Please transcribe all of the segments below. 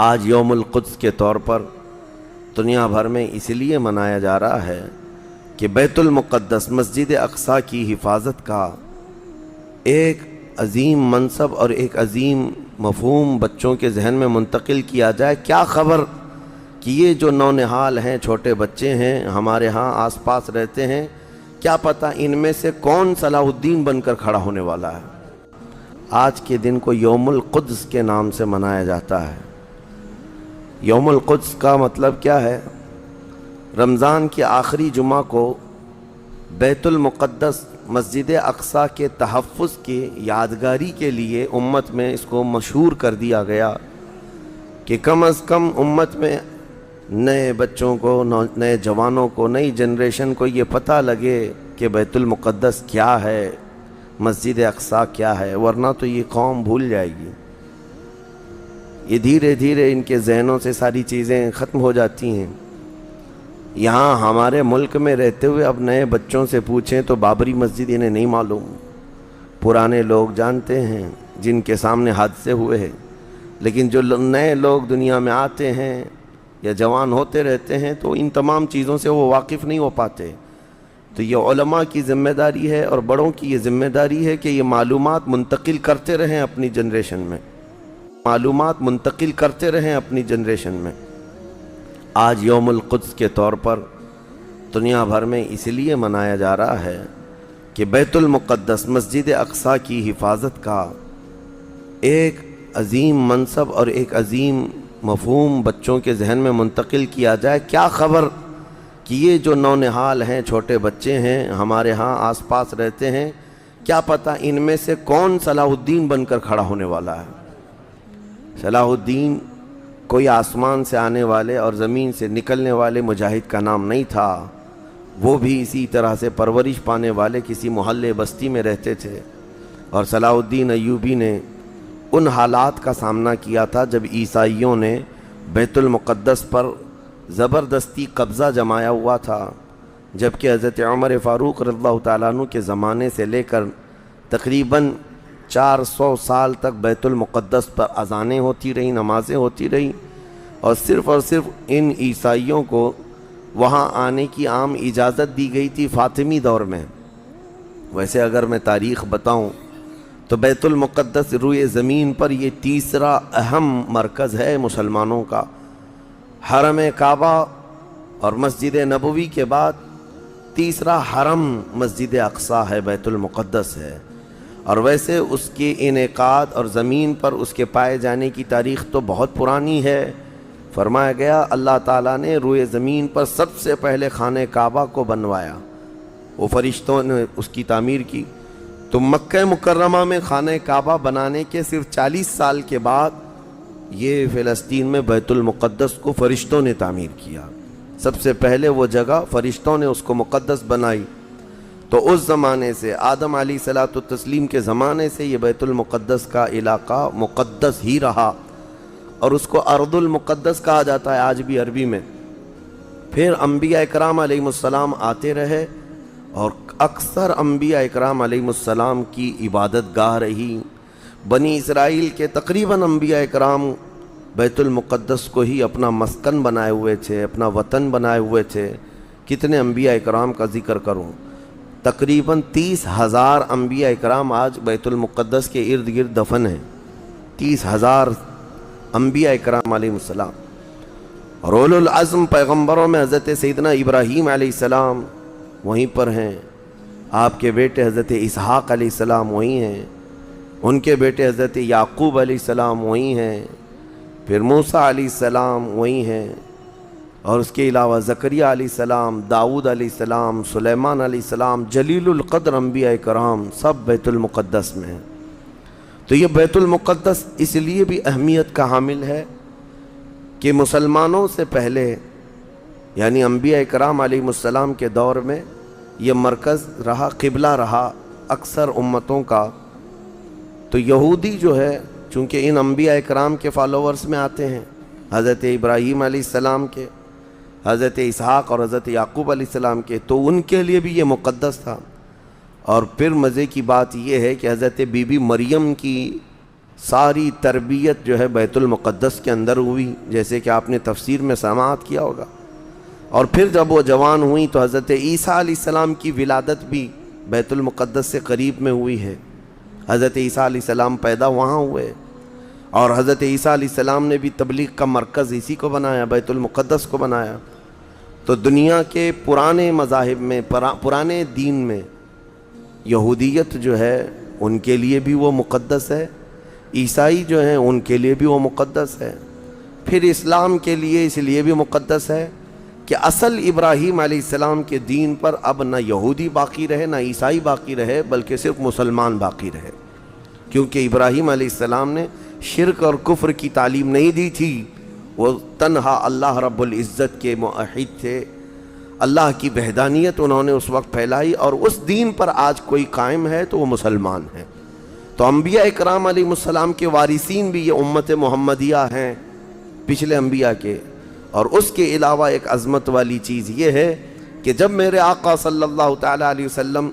آج یوم القدس کے طور پر دنیا بھر میں اس لیے منایا جا رہا ہے کہ بیت المقدس مسجد اقصیٰ کی حفاظت کا ایک عظیم منصب اور ایک عظیم مفہوم بچوں کے ذہن میں منتقل کیا جائے۔ کیا خبر کہ یہ جو نونہال ہیں، چھوٹے بچے ہیں، ہمارے ہاں آس پاس رہتے ہیں، کیا پتہ ان میں سے کون صلاح الدین بن کر کھڑا ہونے والا ہے۔ آج کے دن کو یوم القدس کے نام سے منایا جاتا ہے۔ یوم القدس کا مطلب کیا ہے؟ رمضان کے آخری جمعہ کو بیت المقدس مسجد اقصیٰ کے تحفظ کی یادگاری کے لیے امت میں اس کو مشہور کر دیا گیا کہ کم از کم امت میں نئے بچوں کو، نئے جوانوں کو، نئی جنریشن کو یہ پتہ لگے کہ بیت المقدس کیا ہے، مسجد اقصیٰ کیا ہے، ورنہ تو یہ قوم بھول جائے گی۔ یہ دھیرے دھیرے ان کے ذہنوں سے ساری چیزیں ختم ہو جاتی ہیں۔ یہاں ہمارے ملک میں رہتے ہوئے اب نئے بچوں سے پوچھیں تو بابری مسجد انہیں نہیں معلوم۔ پرانے لوگ جانتے ہیں جن کے سامنے حادثے ہوئے ہیں، لیکن جو نئے لوگ دنیا میں آتے ہیں یا جوان ہوتے رہتے ہیں تو ان تمام چیزوں سے وہ واقف نہیں ہو پاتے۔ تو یہ علماء کی ذمہ داری ہے اور بڑوں کی یہ ذمہ داری ہے کہ یہ معلومات منتقل کرتے رہیں اپنی جنریشن میں، معلومات منتقل کرتے رہیں اپنی جنریشن میں۔ آج یوم القدس کے طور پر دنیا بھر میں اس لیے منایا جا رہا ہے کہ بیت المقدس مسجد اقصیٰ کی حفاظت کا ایک عظیم منصب اور ایک عظیم مفہوم بچوں کے ذہن میں منتقل کیا جائے۔ کیا خبر کہ یہ جو نونہال ہیں، چھوٹے بچے ہیں، ہمارے ہاں آس پاس رہتے ہیں، کیا پتہ ان میں سے کون صلاح الدین بن کر کھڑا ہونے والا ہے۔ صلاح الدین کوئی آسمان سے آنے والے اور زمین سے نکلنے والے مجاہد کا نام نہیں تھا، وہ بھی اسی طرح سے پرورش پانے والے کسی محلے بستی میں رہتے تھے۔ اور صلاح الدین ایوبی نے ان حالات کا سامنا کیا تھا جب عیسائیوں نے بیت المقدس پر زبردستی قبضہ جمایا ہوا تھا، جبکہ حضرت عمر فاروق رضی اللہ تعالیٰ عنہ کے زمانے سے لے کر تقریباً 400 سال تک بیت المقدس پر اذانیں ہوتی رہیں، نمازیں ہوتی رہیں، اور صرف ان عیسائیوں کو وہاں آنے کی عام اجازت دی گئی تھی فاطمی دور میں۔ ویسے اگر میں تاریخ بتاؤں تو بیت المقدس روئے زمین پر یہ تیسرا اہم مرکز ہے مسلمانوں کا۔ حرم کعبہ اور مسجد نبوی کے بعد تیسرا حرم مسجد اقصیٰ ہے، بیت المقدس ہے۔ اور ویسے اس کے انعقاد اور زمین پر اس کے پائے جانے کی تاریخ تو بہت پرانی ہے۔ فرمایا گیا اللہ تعالیٰ نے روئے زمین پر سب سے پہلے خانہ کعبہ کو بنوایا، وہ فرشتوں نے اس کی تعمیر کی۔ تو مکہ مکرمہ میں خانہ کعبہ بنانے کے صرف 40 سال کے بعد یہ فلسطین میں بیت المقدس کو فرشتوں نے تعمیر کیا۔ سب سے پہلے وہ جگہ فرشتوں نے اس کو مقدس بنائی۔ تو اس زمانے سے، آدم علیہ الصلوۃ والتسلیم کے زمانے سے، یہ بیت المقدس کا علاقہ مقدس ہی رہا، اور اس کو ارض المقدس کہا جاتا ہے آج بھی عربی میں۔ پھر انبیاء اکرام علیہ السلام آتے رہے، اور اکثر انبیاء اکرام علیہ السلام کی عبادت گاہ رہی۔ بنی اسرائیل کے تقریباً انبیاء اکرام بیت المقدس کو ہی اپنا مسکن بنائے ہوئے تھے، اپنا وطن بنائے ہوئے تھے۔ کتنے انبیاء اکرام کا ذکر کروں، تقریباً 30,000 انبیاء اکرام آج بیت المقدس کے ارد گرد دفن ہیں۔ 30,000 انبیاء اکرام علیہ السلام۔ اور اولو العزم پیغمبروں میں حضرت سیدنا ابراہیم علیہ السلام وہیں پر ہیں، آپ کے بیٹے حضرت اسحاق علیہ السلام وہیں ہیں، ان کے بیٹے حضرت یعقوب علیہ السلام وہیں ہیں، پھر موسیٰ علیہ السلام وہیں ہیں، اور اس کے علاوہ زکریا علیہ السلام، داؤد علیہ السلام، سلیمان علیہ السلام، جلیل القدر انبیاء کرام سب بیت المقدس میں ہیں۔ تو یہ بیت المقدس اس لیے بھی اہمیت کا حامل ہے کہ مسلمانوں سے پہلے، یعنی انبیاء کرام علیہ السلام کے دور میں یہ مرکز رہا، قبلہ رہا اکثر امتوں کا۔ تو یہودی جو ہے، چونکہ ان انبیاء کرام کے فالوورز میں آتے ہیں، حضرت ابراہیم علیہ السلام کے، حضرت اسحاق اور حضرت یعقوب علیہ السلام کے، تو ان کے لیے بھی یہ مقدس تھا۔ اور پھر مزے کی بات یہ ہے کہ حضرت بی بی مریم کی ساری تربیت جو ہے بیت المقدس کے اندر ہوئی، جیسے کہ آپ نے تفسیر میں سماعت کیا ہوگا۔ اور پھر جب وہ جوان ہوئیں تو حضرت عیسیٰ علیہ السلام کی ولادت بھی بیت المقدس سے قریب میں ہوئی ہے۔ حضرت عیسیٰ علیہ السلام پیدا وہاں ہوئے، اور حضرت عیسیٰ علیہ السلام نے بھی تبلیغ کا مرکز اسی کو بنایا، بیت المقدس کو بنایا۔ تو دنیا کے پرانے مذاہب میں، پرانے دین میں یہودیت جو ہے ان کے لیے بھی وہ مقدس ہے، عیسائی جو ہیں ان کے لیے بھی وہ مقدس ہے، پھر اسلام کے لیے اس لیے بھی مقدس ہے کہ اصل ابراہیم علیہ السلام کے دین پر اب نہ یہودی باقی رہے نہ عیسائی باقی رہے، بلکہ صرف مسلمان باقی رہے، کیونکہ ابراہیم علیہ السلام نے شرک اور کفر کی تعلیم نہیں دی تھی، وہ تنہا اللہ رب العزت کے موحد تھے، اللہ کی وحدانیت انہوں نے اس وقت پھیلائی، اور اس دین پر آج کوئی قائم ہے تو وہ مسلمان ہے۔ تو انبیاء اکرام علیہ السلام کے وارثین بھی یہ امت محمدیہ ہیں پچھلے انبیاء کے۔ اور اس کے علاوہ ایک عظمت والی چیز یہ ہے کہ جب میرے آقا صلی اللہ تعالیٰ علیہ وسلم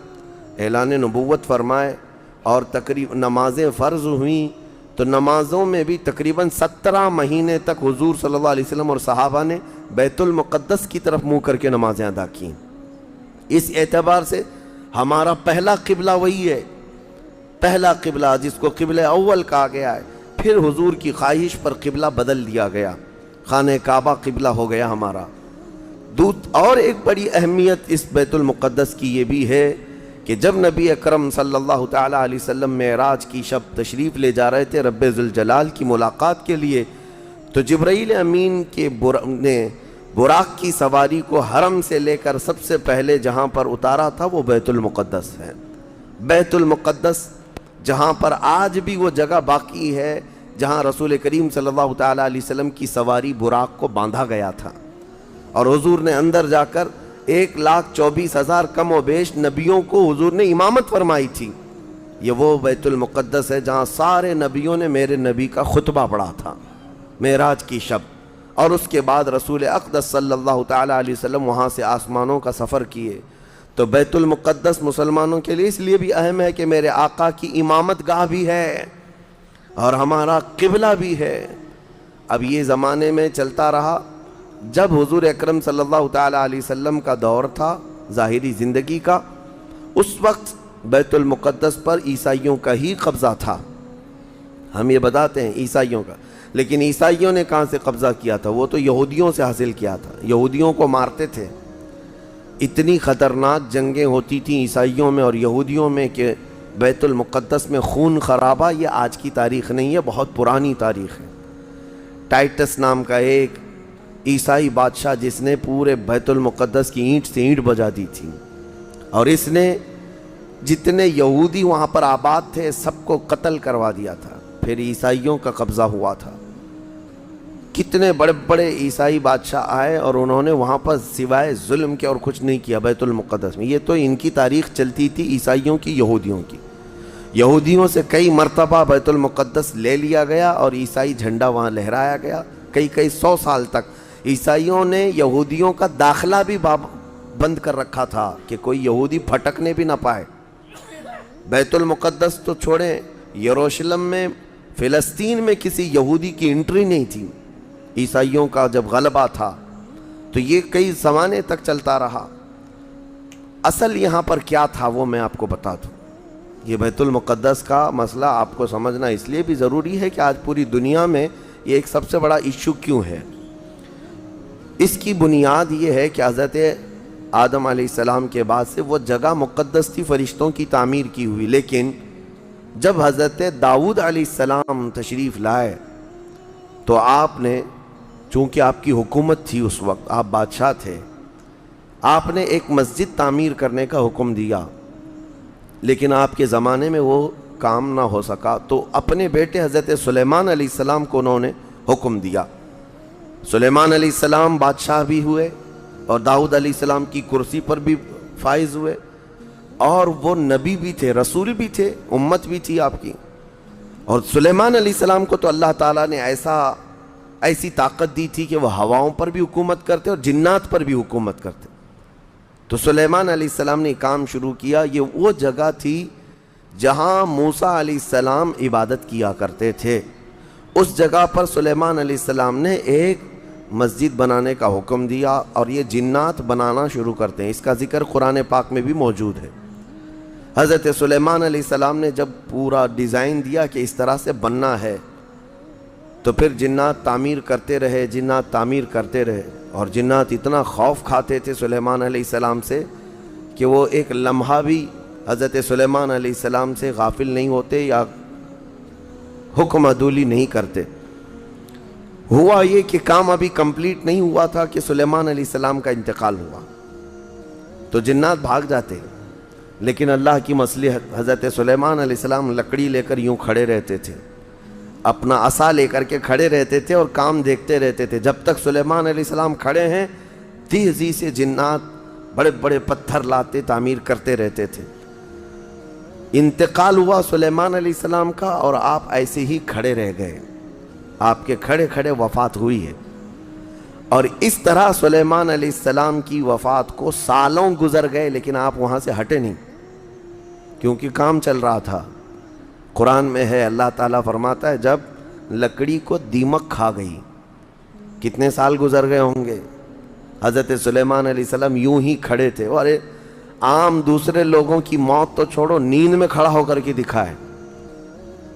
اعلان نبوت فرمائے اور نمازیں فرض ہوئیں، تو نمازوں میں بھی تقریباً 17 مہینے تک حضور صلی اللہ علیہ وسلم اور صحابہ نے بیت المقدس کی طرف منہ کر کے نمازیں ادا کیں۔ اس اعتبار سے ہمارا پہلا قبلہ وہی ہے، پہلا قبلہ جس کو قبلہ اول کہا گیا ہے۔ پھر حضور کی خواہش پر قبلہ بدل دیا گیا، خانہ کعبہ قبلہ ہو گیا ہمارا۔ اور ایک بڑی اہمیت اس بیت المقدس کی یہ بھی ہے کہ جب نبی اکرم صلی اللہ تعالیٰ علیہ وسلم معراج کی شب تشریف لے جا رہے تھے رب ذوالجلال کی ملاقات کے لیے، تو جبرائیل امین کے نے براق کی سواری کو حرم سے لے کر سب سے پہلے جہاں پر اتارا تھا وہ بیت المقدس ہے۔ بیت المقدس جہاں پر آج بھی وہ جگہ باقی ہے جہاں رسول کریم صلی اللہ تعالیٰ علیہ وسلم کی سواری براق کو باندھا گیا تھا، اور حضور نے اندر جا کر 1,24,000 کم و بیش نبیوں کو حضور نے امامت فرمائی تھی۔ یہ وہ بیت المقدس ہے جہاں سارے نبیوں نے میرے نبی کا خطبہ پڑھا تھا معراج کی شب، اور اس کے بعد رسول اقدس صلی اللہ تعالیٰ علیہ وسلم وہاں سے آسمانوں کا سفر کیے۔ تو بیت المقدس مسلمانوں کے لیے اس لیے بھی اہم ہے کہ میرے آقا کی امامت گاہ بھی ہے اور ہمارا قبلہ بھی ہے۔ اب یہ زمانے میں چلتا رہا، جب حضور اکرم صلی اللہ تعالیٰ علیہ وسلم کا دور تھا ظاہری زندگی کا، اس وقت بیت المقدس پر عیسائیوں کا ہی قبضہ تھا۔ ہم یہ بتاتے ہیں عیسائیوں کا، لیکن عیسائیوں نے کہاں سے قبضہ کیا تھا؟ وہ تو یہودیوں سے حاصل کیا تھا، یہودیوں کو مارتے تھے۔ اتنی خطرناک جنگیں ہوتی تھیں عیسائیوں میں اور یہودیوں میں کہ بیت المقدس میں خون خرابہ یہ آج کی تاریخ نہیں ہے، بہت پرانی تاریخ ہے۔ ٹائٹس نام کا ایک عیسائی بادشاہ جس نے پورے بیت المقدس کی اینٹ سے اینٹ بجا دی تھی، اور اس نے جتنے یہودی وہاں پر آباد تھے سب کو قتل کروا دیا تھا۔ پھر عیسائیوں کا قبضہ ہوا تھا، کتنے بڑے بڑے عیسائی بادشاہ آئے اور انہوں نے وہاں پر سوائے ظلم کے اور کچھ نہیں کیا بیت المقدس میں۔ یہ تو ان کی تاریخ چلتی تھی عیسائیوں کی، یہودیوں کی۔ یہودیوں سے کئی مرتبہ بیت المقدس لے لیا گیا اور عیسائی جھنڈا وہاں لہرایا گیا، کئی 100 سال تک۔ عیسائیوں نے یہودیوں کا داخلہ بھی بند کر رکھا تھا کہ کوئی یہودی پھٹکنے بھی نہ پائے۔ بیت المقدس تو چھوڑیں، یروشلم میں، فلسطین میں کسی یہودی کی انٹری نہیں تھی عیسائیوں کا جب غلبہ تھا۔ تو یہ کئی زمانے تک چلتا رہا۔ اصل یہاں پر کیا تھا وہ میں آپ کو بتا دوں۔ یہ بیت المقدس کا مسئلہ آپ کو سمجھنا اس لیے بھی ضروری ہے کہ آج پوری دنیا میں یہ ایک سب سے بڑا ایشو کیوں ہے۔ اس کی بنیاد یہ ہے کہ حضرت آدم علیہ السلام کے بعد سے وہ جگہ مقدس تھی، فرشتوں کی تعمیر کی ہوئی، لیکن جب حضرت داؤد علیہ السلام تشریف لائے تو آپ نے، چونکہ آپ کی حکومت تھی اس وقت، آپ بادشاہ تھے، آپ نے ایک مسجد تعمیر کرنے کا حکم دیا، لیکن آپ کے زمانے میں وہ کام نہ ہو سکا، تو اپنے بیٹے حضرت سلیمان علیہ السلام کو انہوں نے حکم دیا۔ سلیمان علیہ السلام بادشاہ بھی ہوئے اور داؤد علیہ السلام کی کرسی پر بھی فائز ہوئے، اور وہ نبی بھی تھے، رسول بھی تھے، امت بھی تھی آپ کی۔ اور سلیمان علیہ السلام کو تو اللہ تعالیٰ نے ایسی طاقت دی تھی کہ وہ ہواؤں پر بھی حکومت کرتے اور جنات پر بھی حکومت کرتے۔ تو سلیمان علیہ السلام نے کام شروع کیا۔ یہ وہ جگہ تھی جہاں موسیٰ علیہ السلام عبادت کیا کرتے تھے، اس جگہ پر سلیمان علیہ السلام نے ایک مسجد بنانے کا حکم دیا، اور یہ جنات بنانا شروع کرتے ہیں۔ اس کا ذکر قرآن پاک میں بھی موجود ہے۔ حضرت سلیمان علیہ السلام نے جب پورا ڈیزائن دیا کہ اس طرح سے بننا ہے، تو پھر جنات تعمیر کرتے رہے، جنات تعمیر کرتے رہے، اور جنات اتنا خوف کھاتے تھے سلیمان علیہ السلام سے کہ وہ ایک لمحہ بھی حضرت سلیمان علیہ السلام سے غافل نہیں ہوتے یا حکم عدولی نہیں کرتے۔ ہوا یہ کہ کام ابھی کمپلیٹ نہیں ہوا تھا کہ سلیمان علیہ السلام کا انتقال ہوا، تو جنات بھاگ جاتے، لیکن اللہ کی مصلحت، حضرت سلیمان علیہ السلام لکڑی لے کر یوں کھڑے رہتے تھے، اپنا عصا لے کر کے کھڑے رہتے تھے اور کام دیکھتے رہتے تھے۔ جب تک سلیمان علیہ السلام کھڑے ہیں، تیزی سے جنات بڑے بڑے پتھر لاتے تعمیر کرتے رہتے تھے۔ انتقال ہوا سلیمان علیہ السلام کا، اور آپ ایسے ہی کھڑے رہ گئے، آپ کے کھڑے کھڑے وفات ہوئی ہے۔ اور اس طرح سلیمان علیہ السلام کی وفات کو سالوں گزر گئے، لیکن آپ وہاں سے ہٹے نہیں، کیونکہ کام چل رہا تھا۔ قرآن میں ہے، اللہ تعالیٰ فرماتا ہے جب لکڑی کو دیمک کھا گئی، کتنے سال گزر گئے ہوں گے، حضرت سلیمان علیہ السلام یوں ہی کھڑے تھے۔ ارے عام دوسرے لوگوں کی موت تو چھوڑو، نیند میں کھڑا ہو کر کے دکھائے۔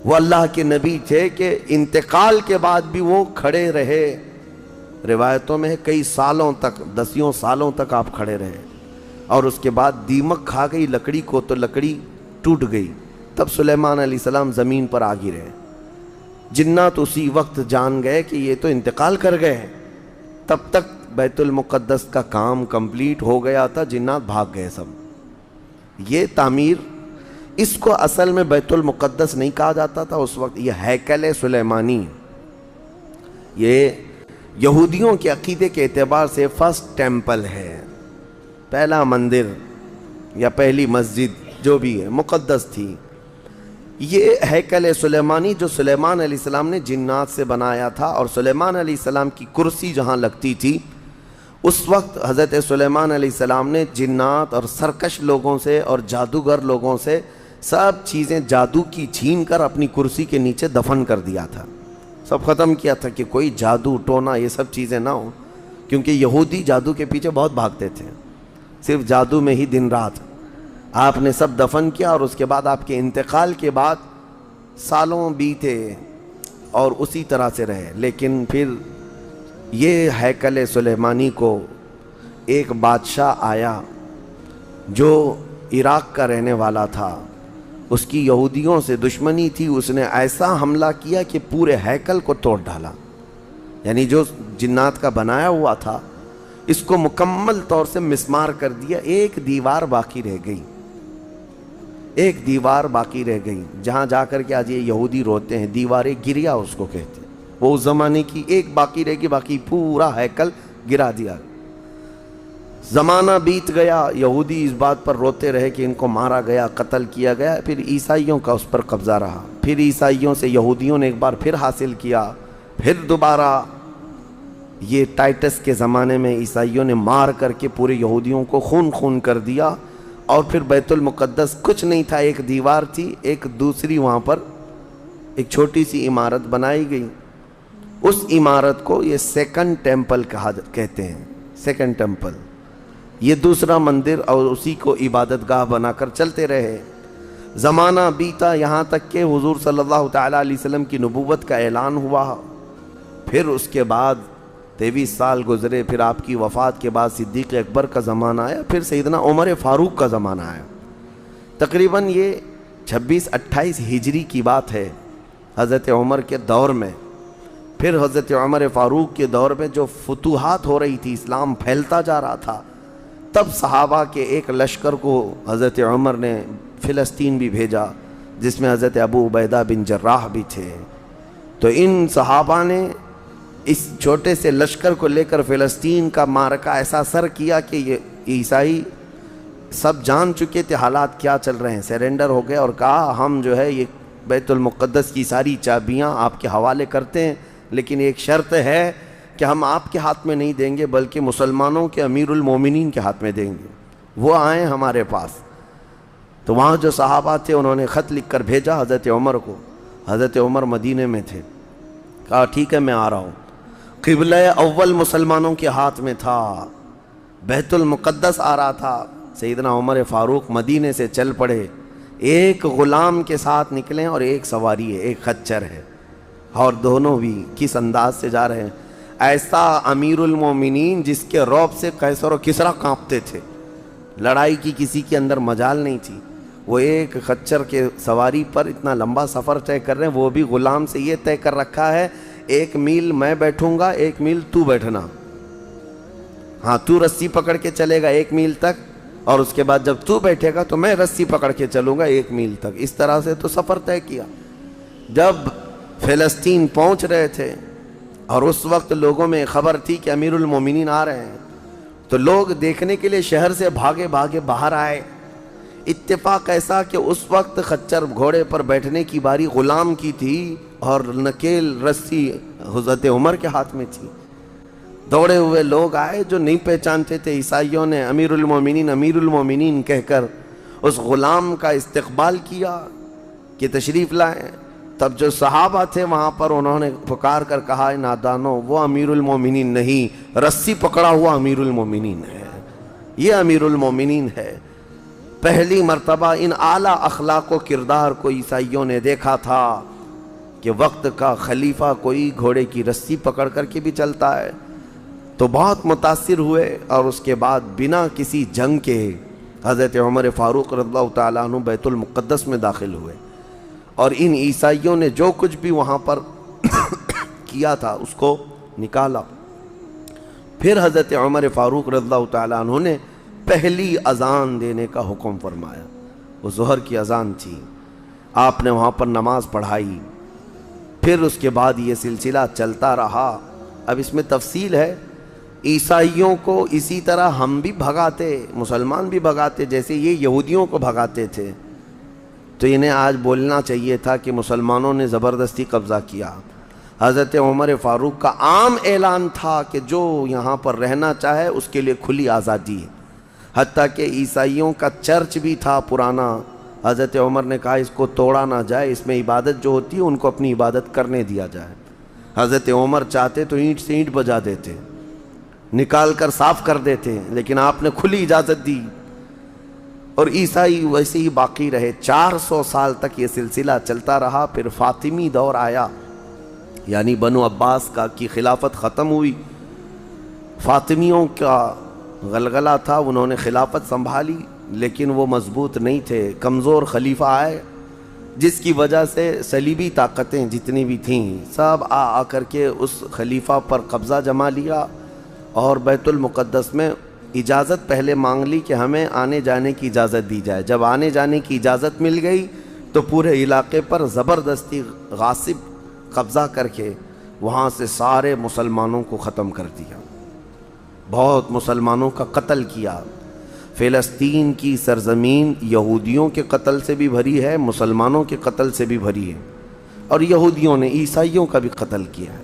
وہ اللہ کے نبی تھے کہ انتقال کے بعد بھی وہ کھڑے رہے۔ روایتوں میں کئی سالوں تک، دسیوں سالوں تک آپ کھڑے رہے، اور اس کے بعد دیمک کھا گئی لکڑی کو، تو لکڑی ٹوٹ گئی، تب سلیمان علیہ السلام زمین پر آ گرے۔ جنات اسی وقت جان گئے کہ یہ تو انتقال کر گئے ہیں۔ تب تک بیت المقدس کا کام کمپلیٹ ہو گیا تھا، جنات بھاگ گئے سب۔ یہ تعمیر، اس کو اصل میں بیت المقدس نہیں کہا جاتا تھا اس وقت، یہ ہیکل سلیمانی، یہ یہودیوں کے عقیدے کے اعتبار سے فرسٹ ٹیمپل ہے، پہلا مندر یا پہلی مسجد جو بھی ہے مقدس تھی۔ یہ ہیکل سلیمانی جو سلیمان علیہ السلام نے جنات سے بنایا تھا، اور سلیمان علیہ السلام کی کرسی جہاں لگتی تھی، اس وقت حضرت سلیمان علیہ السلام نے جنات اور سرکش لوگوں سے اور جادوگر لوگوں سے سب چیزیں جادو کی چھین کر اپنی کرسی کے نیچے دفن کر دیا تھا، سب ختم کیا تھا کہ کوئی جادو ٹونا یہ سب چیزیں نہ ہوں، کیونکہ یہودی جادو کے پیچھے بہت بھاگتے تھے، صرف جادو میں ہی دن رات۔ آپ نے سب دفن کیا، اور اس کے بعد آپ کے انتقال کے بعد سالوں بیتے اور اسی طرح سے رہے۔ لیکن پھر یہ ہیکل سلیمانی کو ایک بادشاہ آیا جو عراق کا رہنے والا تھا، اس کی یہودیوں سے دشمنی تھی، اس نے ایسا حملہ کیا کہ پورے ہیکل کو توڑ ڈالا، یعنی جو جنات کا بنایا ہوا تھا اس کو مکمل طور سے مسمار کر دیا، ایک دیوار باقی رہ گئی، ایک دیوار باقی رہ گئی، جہاں جا کر کے آج یہ یہودی روتے ہیں، دیوار گریا اس کو کہتے ہیں، وہ اس زمانے کی ایک باقی رہ گئی، باقی پورا ہیکل گرا دیا۔ زمانہ بیت گیا، یہودی اس بات پر روتے رہے کہ ان کو مارا گیا، قتل کیا گیا، پھر عیسائیوں کا اس پر قبضہ رہا، پھر عیسائیوں سے یہودیوں نے ایک بار پھر حاصل کیا، پھر دوبارہ یہ ٹائٹس کے زمانے میں عیسائیوں نے مار کر کے پورے یہودیوں کو خون کر دیا، اور پھر بیت المقدس کچھ نہیں تھا، ایک دیوار تھی، ایک دوسری وہاں پر ایک چھوٹی سی عمارت بنائی گئی، اس عمارت کو یہ سیکنڈ ٹیمپل کہتے ہیں، سیکنڈ ٹیمپل، یہ دوسرا مندر، اور اسی کو عبادت گاہ بنا کر چلتے رہے۔ زمانہ بیتا، یہاں تک کہ حضور صلی اللہ تعالیٰ علیہ وسلم کی نبوت کا اعلان ہوا، پھر اس کے بعد 23 سال گزرے، پھر آپ کی وفات کے بعد صدیق اکبر کا زمانہ آیا، پھر سیدنا عمر فاروق کا زمانہ آیا۔ تقریباً یہ 26-28 ہجری کی بات ہے، حضرت عمر کے دور میں۔ پھر حضرت عمر فاروق کے دور میں جو فتوحات ہو رہی تھی، اسلام پھیلتا جا رہا تھا، تب صحابہ کے ایک لشکر کو حضرت عمر نے فلسطین بھی بھیجا، جس میں حضرت ابو عبیدہ بن جراح بھی تھے۔ تو ان صحابہ نے اس چھوٹے سے لشکر کو لے کر فلسطین کا معرکہ ایسا سر کیا کہ یہ عیسائی سب جان چکے تھے حالات کیا چل رہے ہیں، سیرنڈر ہو گئے اور کہا ہم جو ہے یہ بیت المقدس کی ساری چابیاں آپ کے حوالے کرتے ہیں، لیکن ایک شرط ہے کہ ہم آپ کے ہاتھ میں نہیں دیں گے بلکہ مسلمانوں کے امیر المومنین کے ہاتھ میں دیں گے، وہ آئیں ہمارے پاس۔ تو تو وہاں جو صحابہ تھے انہوں نے خط لکھ کر بھیجا حضرت عمر کو. حضرت عمر مدینے میں تھے. کہا ٹھیک ہے میں آ رہا ہوں. قبلہ اول مسلمانوں کے ہاتھ میں تھا, بیت المقدس آ رہا تھا. سیدنا عمر فاروق مدینے سے چل پڑے. ایک غلام کے ساتھ نکلیں اور ایک سواری ہے, ایک خچر ہے, اور دونوں بھی کس انداز سے جا رہے ہیں. ایسا امیر المومنین جس کے رعب سے قیصر و کسریٰ کانپتے تھے, لڑائی کی کسی کے اندر مجال نہیں تھی. وہ ایک خچر کے سواری پر اتنا لمبا سفر طے کر رہے ہیں, وہ بھی غلام سے یہ طے کر رکھا ہے 1 میل میں بیٹھوں گا, 1 میل تو بیٹھنا. ہاں تو رسی پکڑ کے چلے گا 1 میل تک, اور اس کے بعد جب تو بیٹھے گا تو میں رسی پکڑ کے چلوں گا 1 میل تک. اس طرح سے تو سفر طے کیا. جب فلسطین پہنچ رہے تھے اور اس وقت لوگوں میں خبر تھی کہ امیر المومنین آ رہے ہیں, تو لوگ دیکھنے کے لیے شہر سے بھاگے بھاگے باہر آئے. اتفاق ایسا کہ اس وقت خچر گھوڑے پر بیٹھنے کی باری غلام کی تھی اور نکیل رسی حضرت عمر کے ہاتھ میں تھی. دوڑے ہوئے لوگ آئے جو نہیں پہچانتے تھے. عیسائیوں نے امیر المومنین کہہ کر اس غلام کا استقبال کیا کہ تشریف لائیں. تب جو صحابہ تھے وہاں پر انہوں نے پکار کر کہا نادانو, وہ امیر المومنین نہیں, رسی پکڑا ہوا امیر المومنین ہے, یہ امیر المومنین ہے. پہلی مرتبہ ان اعلیٰ اخلاق و کردار کو عیسائیوں نے دیکھا تھا کہ وقت کا خلیفہ کوئی گھوڑے کی رسی پکڑ کر کے بھی چلتا ہے. تو بہت متاثر ہوئے, اور اس کے بعد بنا کسی جنگ کے حضرت عمر فاروق رضی اللہ تعالیٰ عنہ بیت المقدس میں داخل ہوئے, اور ان عیسائیوں نے جو کچھ بھی وہاں پر کیا تھا اس کو نکالا. پھر حضرت عمر فاروق رضی اللہ تعالیٰ عنہ نے پہلی اذان دینے کا حکم فرمایا. وہ ظہر کی اذان تھی, آپ نے وہاں پر نماز پڑھائی. پھر اس کے بعد یہ سلسلہ چلتا رہا. اب اس میں تفصیل ہے. عیسائیوں کو اسی طرح ہم بھی بھگاتے, مسلمان بھی بھگاتے, جیسے یہ یہودیوں کو بھگاتے تھے. تو انہیں آج بولنا چاہیے تھا کہ مسلمانوں نے زبردستی قبضہ کیا. حضرت عمر فاروق کا عام اعلان تھا کہ جو یہاں پر رہنا چاہے اس کے لیے کھلی آزادی ہے. حتیٰ کہ عیسائیوں کا چرچ بھی تھا پرانا, حضرت عمر نے کہا اس کو توڑا نہ جائے, اس میں عبادت جو ہوتی ہے ان کو اپنی عبادت کرنے دیا جائے. حضرت عمر چاہتے تو اینٹ سے اینٹ بجا دیتے, نکال کر صاف کر دیتے, لیکن آپ نے کھلی اجازت دی, اور عیسائی ویسے ہی باقی رہے. 400 سال تک یہ سلسلہ چلتا رہا. پھر فاطمی دور آیا, یعنی بنو عباس کی خلافت ختم ہوئی. فاطمیوں کا غلغلہ تھا, انہوں نے خلافت سنبھالی لیکن وہ مضبوط نہیں تھے. کمزور خلیفہ آئے جس کی وجہ سے صلیبی طاقتیں جتنی بھی تھیں سب آ کر کے اس خلیفہ پر قبضہ جما لیا, اور بیت المقدس میں اجازت پہلے مانگ لی کہ ہمیں آنے جانے کی اجازت دی جائے. جب آنے جانے کی اجازت مل گئی تو پورے علاقے پر زبردستی غاصب قبضہ کر کے وہاں سے سارے مسلمانوں کو ختم کر دیا. بہت مسلمانوں کا قتل کیا. فلسطین کی سرزمین یہودیوں کے قتل سے بھی بھری ہے, مسلمانوں کے قتل سے بھی بھری ہے, اور یہودیوں نے عیسائیوں کا بھی قتل کیا ہے.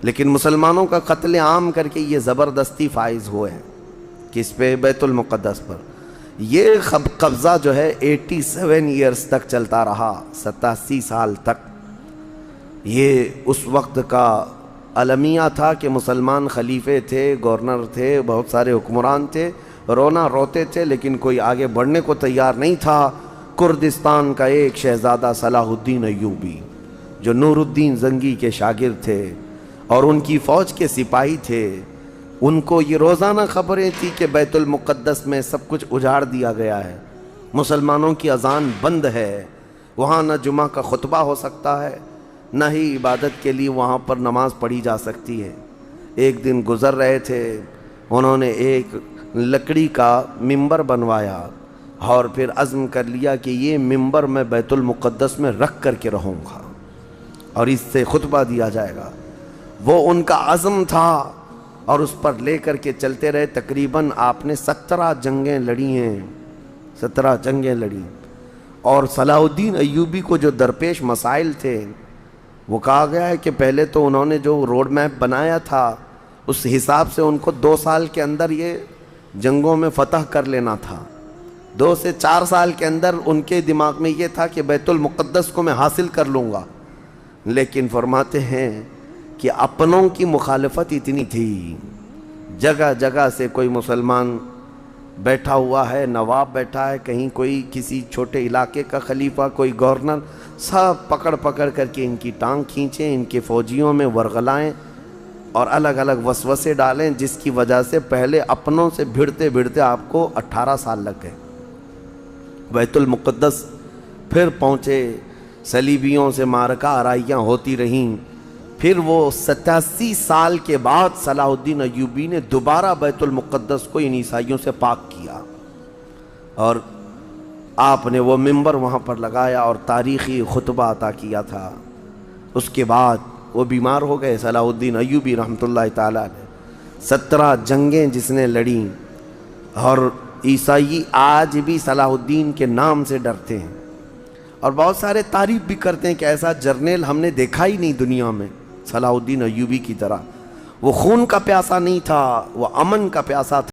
لیکن مسلمانوں کا قتل عام کر کے یہ زبردستی فائز ہوئے ہیں کس پہ؟ بیت المقدس پر. یہ قبضہ جو ہے 87 ایئرز تک چلتا رہا, 87 سال تک. یہ اس وقت کا المیہ تھا کہ مسلمان خلیفے تھے, گورنر تھے, بہت سارے حکمران تھے, رونا روتے تھے, لیکن کوئی آگے بڑھنے کو تیار نہیں تھا. کردستان کا ایک شہزادہ صلاح الدین ایوبی جو نور الدین زنگی کے شاگرد تھے اور ان کی فوج کے سپاہی تھے, ان کو یہ روزانہ خبریں تھی کہ بیت المقدس میں سب کچھ اجاڑ دیا گیا ہے, مسلمانوں کی اذان بند ہے, وہاں نہ جمعہ کا خطبہ ہو سکتا ہے, نہ ہی عبادت کے لیے وہاں پر نماز پڑھی جا سکتی ہے. ایک دن گزر رہے تھے, انہوں نے ایک لکڑی کا ممبر بنوایا اور پھر عزم کر لیا کہ یہ ممبر میں بیت المقدس میں رکھ کر کے رہوں گا اور اس سے خطبہ دیا جائے گا. وہ ان کا عزم تھا اور اس پر لے کر کے چلتے رہے. تقریباً آپ نے 17 جنگیں لڑی ہیں, 17 جنگیں لڑی. اور صلاح الدین ایوبی کو جو درپیش مسائل تھے وہ کہا گیا ہے کہ پہلے تو انہوں نے جو روڈ میپ بنایا تھا اس حساب سے ان کو 2 سال کے اندر یہ جنگوں میں فتح کر لینا تھا, 2 سے 4 سال کے اندر ان کے دماغ میں یہ تھا کہ بیت المقدس کو میں حاصل کر لوں گا، لیکن فرماتے ہیں کہ اپنوں کی مخالفت اتنی تھی، جگہ جگہ سے کوئی مسلمان بیٹھا ہوا ہے، نواب بیٹھا ہے، کہیں کوئی کسی چھوٹے علاقے کا خلیفہ، کوئی گورنر، سب پکڑ پکڑ کر کے ان کی ٹانگ کھینچیں، ان کے فوجیوں میں ورغلائیں اور الگ الگ وسوسے ڈالیں، جس کی وجہ سے پہلے اپنوں سے بھڑتے بھڑتے آپ کو 18 سال لگ گئے۔ بیت المقدس پھر پہنچے، صلیبیوں سے معرکہ آرائیاں ہوتی رہیں، پھر وہ 87 سال کے بعد صلاح الدین ایوبی نے دوبارہ بیت المقدس کو ان عیسائیوں سے پاک کیا، اور آپ نے وہ منبر وہاں پر لگایا اور تاریخی خطبہ عطا کیا تھا۔ اس کے بعد وہ بیمار ہو گئے صلاح الدین ایوبی رحمۃ اللہ تعالیٰ نے، 17 جنگیں جس نے لڑیں، اور عیسائی آج بھی صلاح الدین کے نام سے ڈرتے ہیں، اور بہت سارے تعریف بھی کرتے ہیں کہ ایسا جرنیل ہم نے دیکھا ہی نہیں دنیا میں صلاح الدین ایوبی کی طرح۔ وہ خون کا پیاسا نہیں تھا، وہ امن کا پیاسا تھا۔